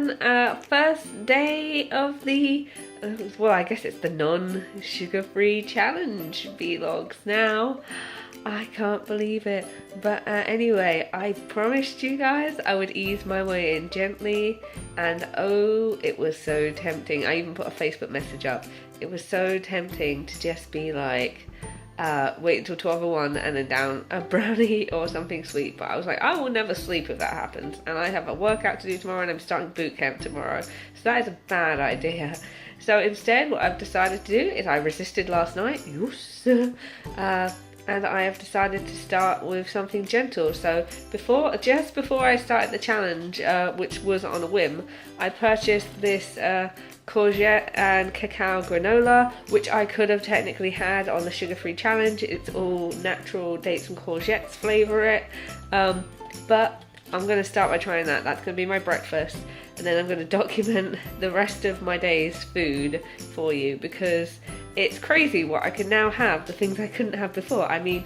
everyone. First day of the, well, I guess it's the non-sugar-free challenge vlogs now. I can't believe it. But anyway, I promised you guys I would ease my way in gently, and oh, it was so tempting. I even put a Facebook message up. It was so tempting to just be like, wait until 12:01 and then down a brownie or something sweet, but I was like, I will never sleep if that happens, and I have a workout to do tomorrow and I'm starting boot camp tomorrow, so that is a bad idea. So instead what I've decided to do is I resisted last night, yes, and I have decided to start with something gentle. So just before I started the challenge, which was on a whim, I purchased this courgette and cacao granola, which I could have technically had on the sugar-free challenge. It's all natural dates and courgettes flavour it, but I'm going to start by trying that. That's going to be my breakfast, and then I'm going to document the rest of my day's food for you, because it's crazy what I can now have, the things I couldn't have before. I mean,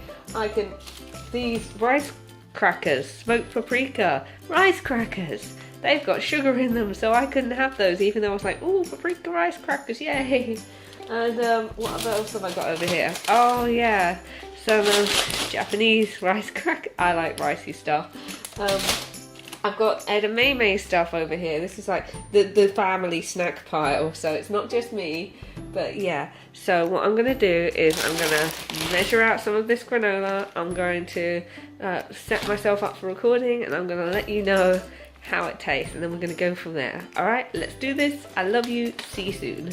these rice crackers, smoked paprika, rice crackers, they've got sugar in them, so I couldn't have those, even though I was like, ooh, paprika rice crackers, yay! And what else have I got over here? Oh yeah, some Japanese rice cracker. I like ricey stuff. I've got edamame stuff over here. This is like the family snack pile, so it's not just me, but yeah. So what I'm gonna do is I'm gonna measure out some of this granola. I'm going to set myself up for recording, and I'm gonna let you know how it tastes, and then we're gonna go from there. All right, let's do this. I love you. See you soon.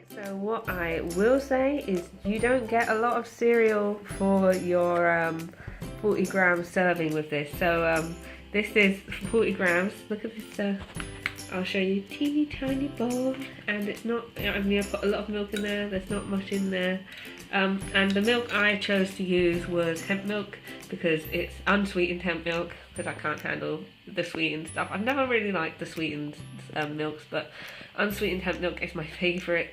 So what I will say is you don't get a lot of cereal for your 40 gram serving with this. So this is 40 grams. Look at this. I'll show you, teeny tiny bowl, and it's not, I mean, I've put a lot of milk in there. There's not much in there. And the milk I chose to use was hemp milk, because it's unsweetened hemp milk, because I can't handle the sweetened stuff. I've never really liked the sweetened milks, but unsweetened hemp milk is my favourite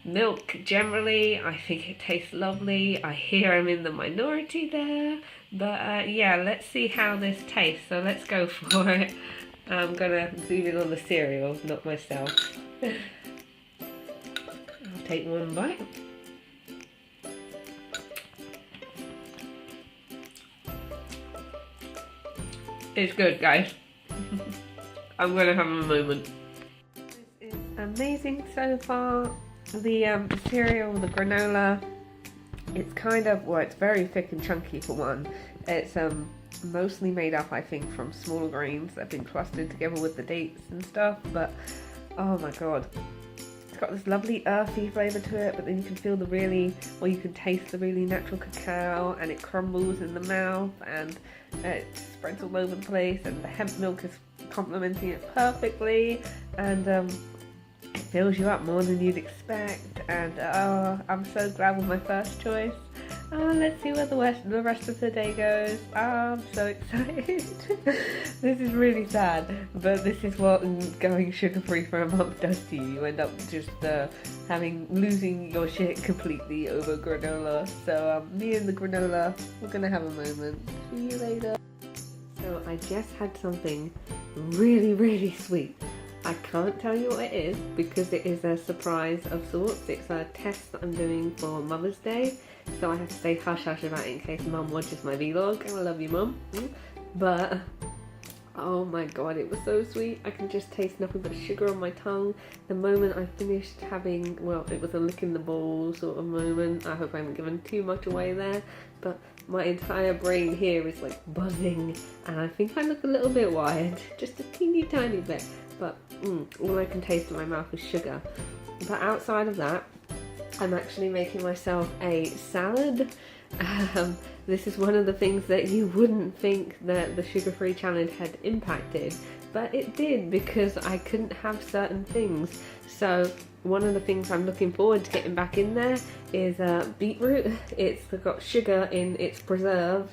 milk generally. I think it tastes lovely. I hear I'm in the minority there, but yeah, let's see how this tastes. So let's go for it. I'm gonna zoom in on the cereal, not myself. I'll take one bite. It's good, guys. I'm gonna have a moment. This is amazing so far. The cereal, the granola, it's kind of, well, it's very thick and chunky for one. It's mostly made up, I think, from smaller grains that have been clustered together with the dates and stuff, but oh my god. It's got this lovely earthy flavour to it, but then you can feel you can taste the really natural cacao, and it crumbles in the mouth, and it spreads all over the place, and the hemp milk is complementing it perfectly, and it fills you up more than you'd expect, and I'm so glad with my first choice. Let's see where the rest of the day goes. I'm so excited. This is really sad, but this is what going sugar-free for a month does to you. You end up just losing your shit completely over granola. So me and the granola, we're gonna have a moment. See you later. So I just had something really, really sweet. I can't tell you what it is because it is a surprise of sorts. It's a test that I'm doing for Mother's Day, so I have to say hush hush about it in case Mum watches my vlog. I love you, Mum. But oh my god, it was so sweet. I can just taste nothing but sugar on my tongue. The moment I finished having, well, it was a lick in the bowl sort of moment. I hope I haven't given too much away there, but my entire brain here is like buzzing, and I think I look a little bit wired, just a teeny tiny bit. But all I can taste in my mouth is sugar. But outside of that, I'm actually making myself a salad. This is one of the things that you wouldn't think that the sugar-free challenge had impacted, but it did, because I couldn't have certain things. So one of the things I'm looking forward to getting back in there is beetroot. It's got sugar in its preserve,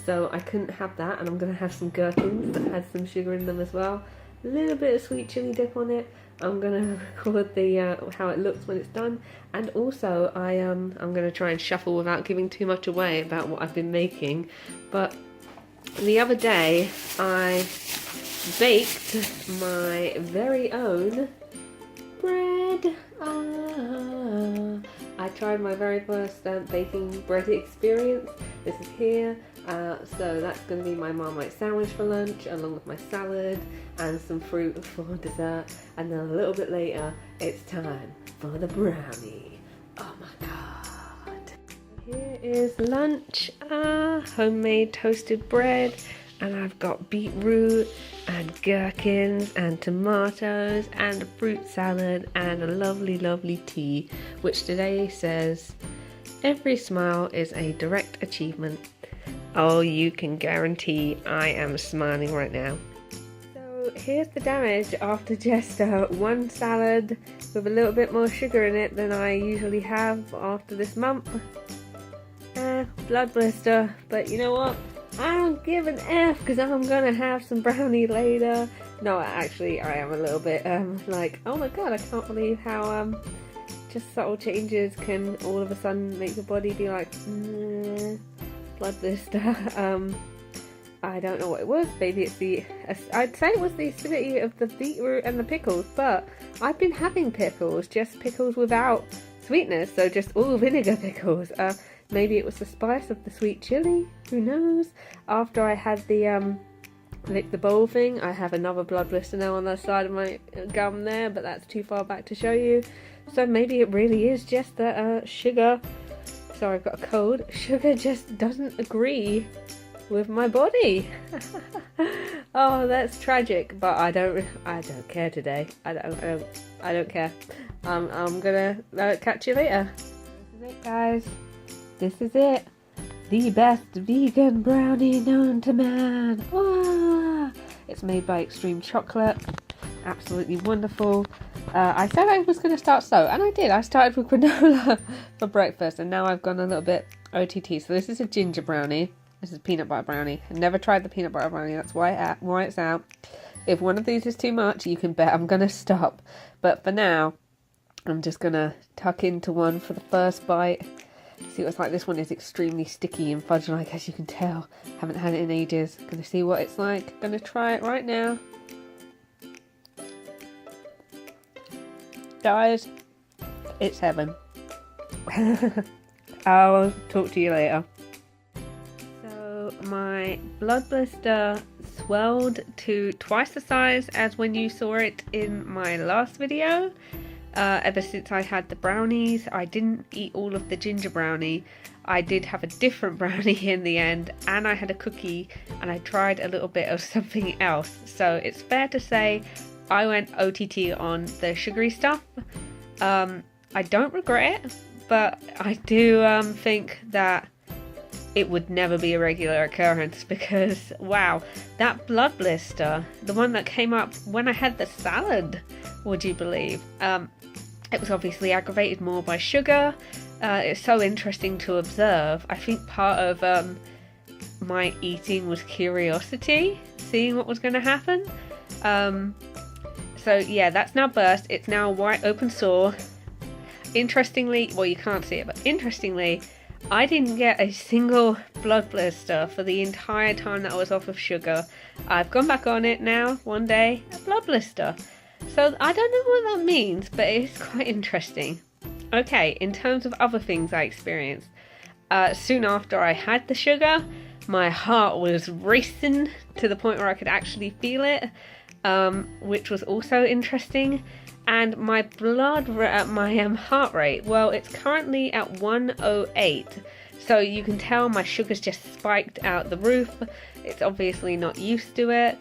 so I couldn't have that, and I'm going to have some gherkins that has some sugar in them as well. A little bit of sweet chili dip on it. I'm gonna record how it looks when it's done, and also I'm gonna try and shuffle without giving too much away about what I've been making. But the other day I baked my very own bread. I tried my very first baking bread experience. This is here. So that's going to be my Marmite sandwich for lunch, along with my salad and some fruit for dessert. And then a little bit later, it's time for the brownie. Oh my god. Here is lunch. Homemade toasted bread. And I've got beetroot and gherkins and tomatoes and a fruit salad and a lovely, lovely tea, which today says, "Every smile is a direct achievement." Oh, you can guarantee I am smiling right now. So here's the damage after just one salad with a little bit more sugar in it than I usually have after this month. Blood blister, but you know what? I don't give an F because I'm gonna have some brownie later. No, actually, I am a little bit like, oh my god, I can't believe how just subtle changes can all of a sudden make your body be like, blood blister. I don't know what it was. Maybe it's I'd say it was the acidity of the beetroot and the pickles, but I've been having pickles, just pickles without sweetness, so just all vinegar pickles. Maybe it was the spice of the sweet chili, who knows? After I had the lick the bowl thing, I have another blood blister now on the side of my gum there, but that's too far back to show you. So maybe it really is just that sugar, sorry I've got a cold, sugar just doesn't agree with my body. Oh, that's tragic, but I don't care today. I don't care. I'm gonna catch you later. This is it, guys. This is it. The best vegan brownie known to man. Ah! It's made by Extreme Chocolate. Absolutely wonderful. I said I was going to start slow, and I did. I started with granola for breakfast, and now I've gone a little bit OTT. So this is a ginger brownie. This is peanut butter brownie. I've never tried the peanut butter brownie. That's why it's out. If one of these is too much, you can bet I'm going to stop. But for now, I'm just going to tuck into one for the first bite. See what it's like. This one is extremely sticky and fudge-like, as you can tell. Haven't had it in ages. Gonna see what it's like. Gonna try it right now. Guys, it's heaven. I'll talk to you later. So my blood blister swelled to twice the size as when you saw it in my last video. Ever since I had the brownies, I didn't eat all of the ginger brownie. I did have a different brownie in the end, and I had a cookie, and I tried a little bit of something else. So it's fair to say I went OTT on the sugary stuff. I don't regret it, but I do think that it would never be a regular occurrence because, wow, that blood blister, the one that came up when I had the salad, would you believe? It was obviously aggravated more by sugar. It's so interesting to observe. I think part of my eating was curiosity, seeing what was going to happen. So yeah, that's now burst. It's now a white open sore. Interestingly, well, you can't see it, but interestingly, I didn't get a single blood blister for the entire time that I was off of sugar. I've gone back on it now, one day, a blood blister. So I don't know what that means, but it's quite interesting. Okay, in terms of other things I experienced, soon after I had the sugar, my heart was racing to the point where I could actually feel it, which was also interesting. And my heart rate, well, it's currently at 108. So you can tell my sugar's just spiked out the roof. It's obviously not used to it.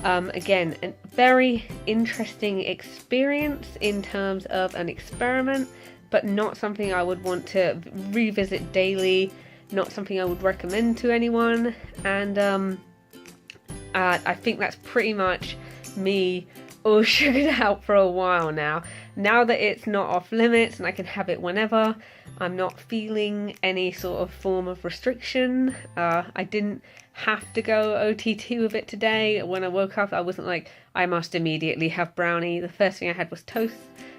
Again, a very interesting experience in terms of an experiment, but not something I would want to revisit daily, not something I would recommend to anyone. And I think that's pretty much me all sugared out for a while now. Now that it's not off limits and I can have it whenever, I'm not feeling any sort of form of restriction. I didn't have to go OTT with it today. When I woke up, I wasn't like, I must immediately have brownie. The first thing I had was toast,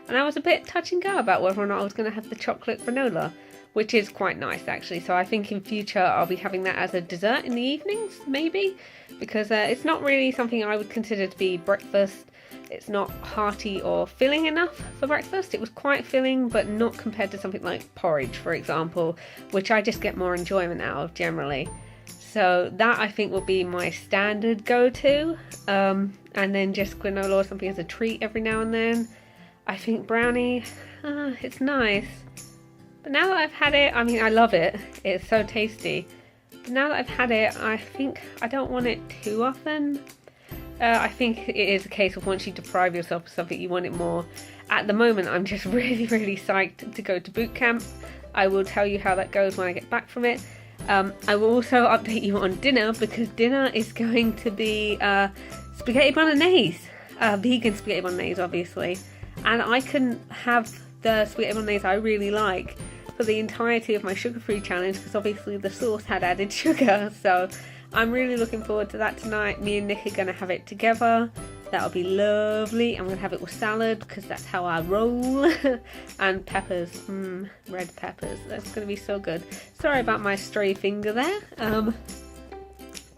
and I was a bit touch and go about whether or not I was going to have the chocolate granola, which is quite nice actually. So I think in future I'll be having that as a dessert in the evenings, maybe, because it's not really something I would consider to be breakfast. It's not hearty or filling enough for breakfast. It was quite filling, but not compared to something like porridge, for example, which I just get more enjoyment out of generally. So that I think will be my standard go-to, and then just granola or something as a treat every now and then. I think brownie, it's nice, but now that I've had it, I mean, I love it, it's so tasty, but now that I've had it, I think I don't want it too often. I think it is a case of once you deprive yourself of something, you want it more. At the moment, I'm just really psyched to go to boot camp. I will tell you how that goes when I get back from it. I will also update you on dinner, because dinner is going to be spaghetti bolognese, vegan spaghetti bolognese obviously, and I couldn't have the spaghetti bolognese I really like for the entirety of my sugar-free challenge because obviously the sauce had added sugar. So I'm really looking forward to that tonight. Me and Nick are going to have it together. That'll be lovely. I'm going to have it with salad because that's how I roll. And peppers, red peppers. That's going to be so good. Sorry about my stray finger there.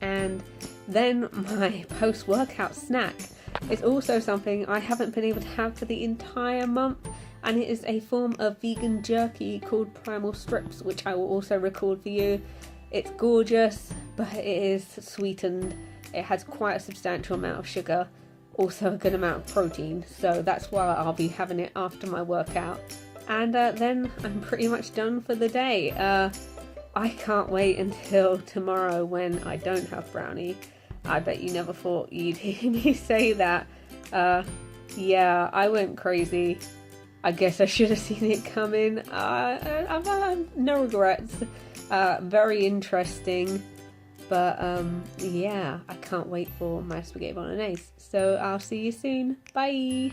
And then my post-workout snack is also something I haven't been able to have for the entire month. And it is a form of vegan jerky called Primal Strips, which I will also record for you. It's gorgeous, but it is sweetened. It has quite a substantial amount of sugar, also a good amount of protein, so that's why I'll be having it after my workout. And then I'm pretty much done for the day. I can't wait until tomorrow when I don't have brownie. I bet you never thought you'd hear me say that. Yeah, I went crazy. I guess I should have seen it coming. I've no regrets. Very interesting. But yeah, I can't wait for my spaghetti bolognese. So I'll see you soon. Bye.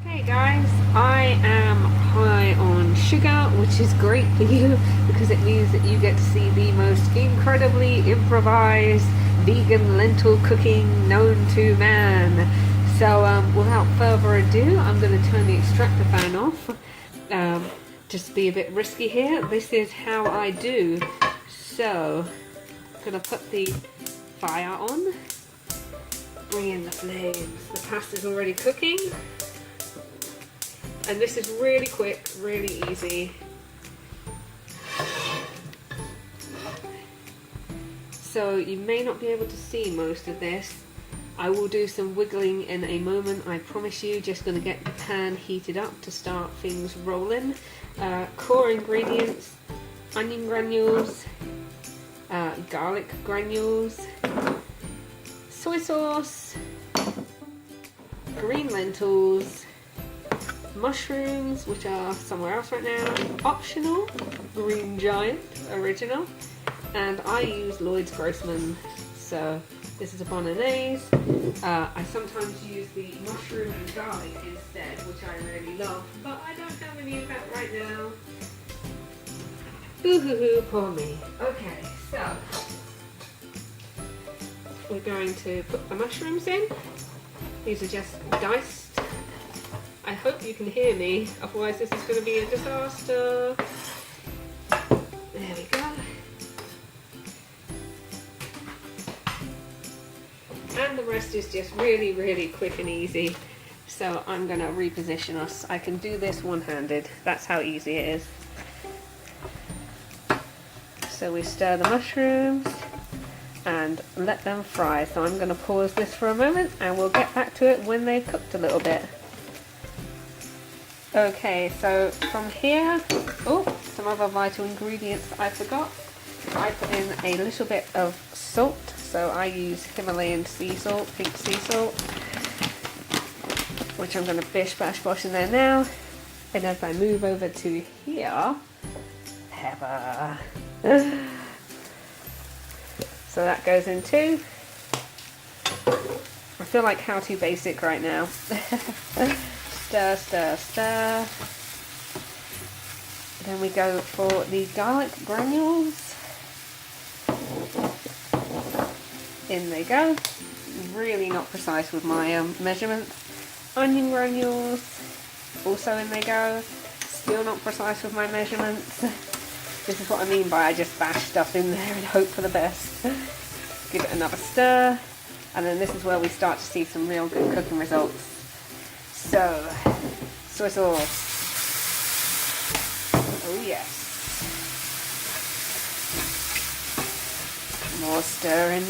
Okay guys, I am high on sugar, which is great for you because it means that you get to see the most incredibly improvised vegan lentil cooking known to man. So without further ado, I'm going to turn the extractor fan off. Just to be a bit risky here, this is how I do. So I'm going to put the fire on, bring in the flames. The pasta's already cooking. And this is really quick, really easy. So you may not be able to see most of this. I will do some wiggling in a moment, I promise you. Just going to get the pan heated up to start things rolling. Core ingredients: onion granules, garlic granules, soy sauce, green lentils, mushrooms, which are somewhere else right now, optional, Green Giant, original, and I use Lloyd's Grossman, so this is a bolognese. I sometimes use the mushroom and garlic instead, which I really love, but I don't have any of that right now. Boo-hoo-hoo, poor me. Okay, so we're going to put the mushrooms in. These are just diced. I hope you can hear me, otherwise this is going to be a disaster. There we go. And the rest is just really quick and easy. So I'm going to reposition us. I can do this one-handed. That's how easy it is. So we stir the mushrooms and let them fry. So I'm going to pause this for a moment and we'll get back to it when they've cooked a little bit. Okay, so from here, some other vital ingredients I forgot. I put in a little bit of salt, so I use Himalayan sea salt, pink sea salt, which I'm going to bish bash bosh in there now. And as I move over to here, pepper. So that goes in too. I feel like how to basic right now. Stir, stir, stir. Then we go for the garlic granules. In they go. Really not precise with my measurements. Onion granules. Also in they go. Still not precise with my measurements. This is what I mean by I just bash stuff in there and hope for the best. Give it another stir, and then this is where we start to see some real good cooking results. So, soy sauce. Oh yes. More stirring.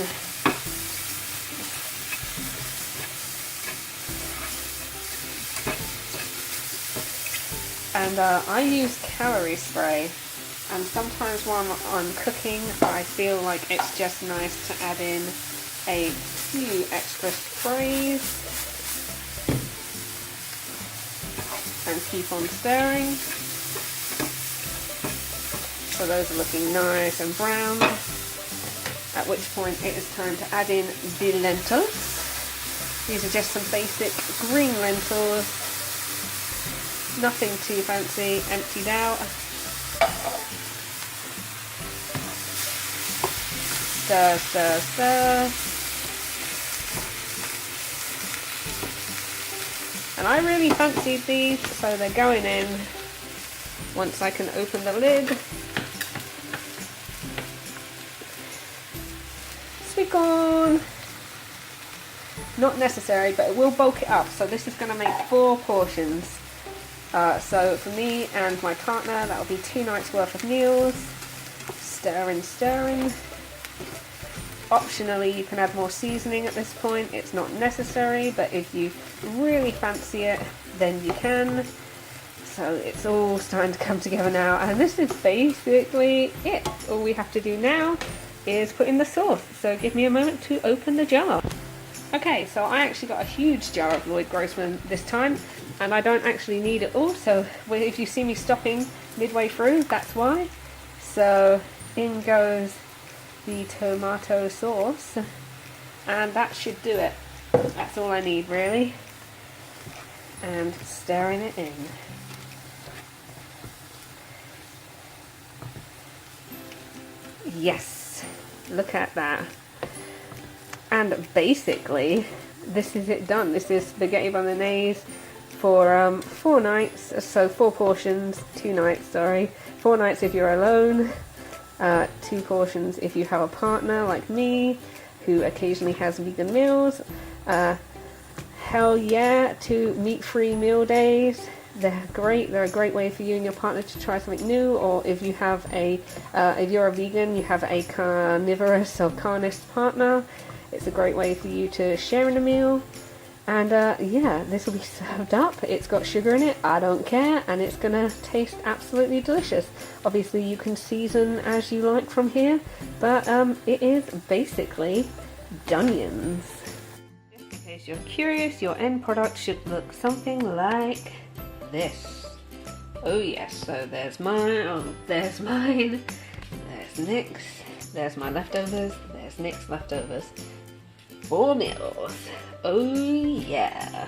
And I use calorie spray, and sometimes when I'm cooking I feel like it's just nice to add in a few extra sprays and keep on stirring. So those are looking nice and brown, at which point it is time to add in the lentils. These are just some basic green lentils. Nothing too fancy, emptied out. Stir, stir, stir. And I really fancied these, so they're going in once I can open the lid. Sweet corn. Not necessary, but it will bulk it up. So this is going to make 4 portions. So for me and my partner, that'll be 2 nights worth of meals. Stirring, stirring. Optionally, you can add more seasoning at this point. It's not necessary, but if you really fancy it, then you can. So it's all starting to come together now, and this is basically it. All we have to do now is put in the sauce. So give me a moment to open the jar. Okay, so I actually got a huge jar of Lloyd Grossman this time, and I don't actually need it all, so if you see me stopping midway through, that's why. So in goes the tomato sauce, and that should do it. That's all I need really. And stirring it in. Yes, look at that. And basically, this is it done. This is spaghetti bolognese for 4 nights, so 4 portions, 2 nights, sorry. 4 nights if you're alone, 2 portions if you have a partner like me, who occasionally has vegan meals. Hell yeah, 2 meat-free meal days. They're great. They're a great way for you and your partner to try something new, or if you have if you're a vegan, you have a carnivorous or carnist partner. It's a great way for you to share in a meal. And yeah, this will be served up. It's got sugar in it, I don't care, and it's gonna taste absolutely delicious. Obviously you can season as you like from here, but it is basically Dunions. Just in case you're curious, your end product should look something like this. Oh yes, so there's mine, there's mine, there's Nick's, there's my leftovers, there's Nick's leftovers. 4 meals. Oh yeah.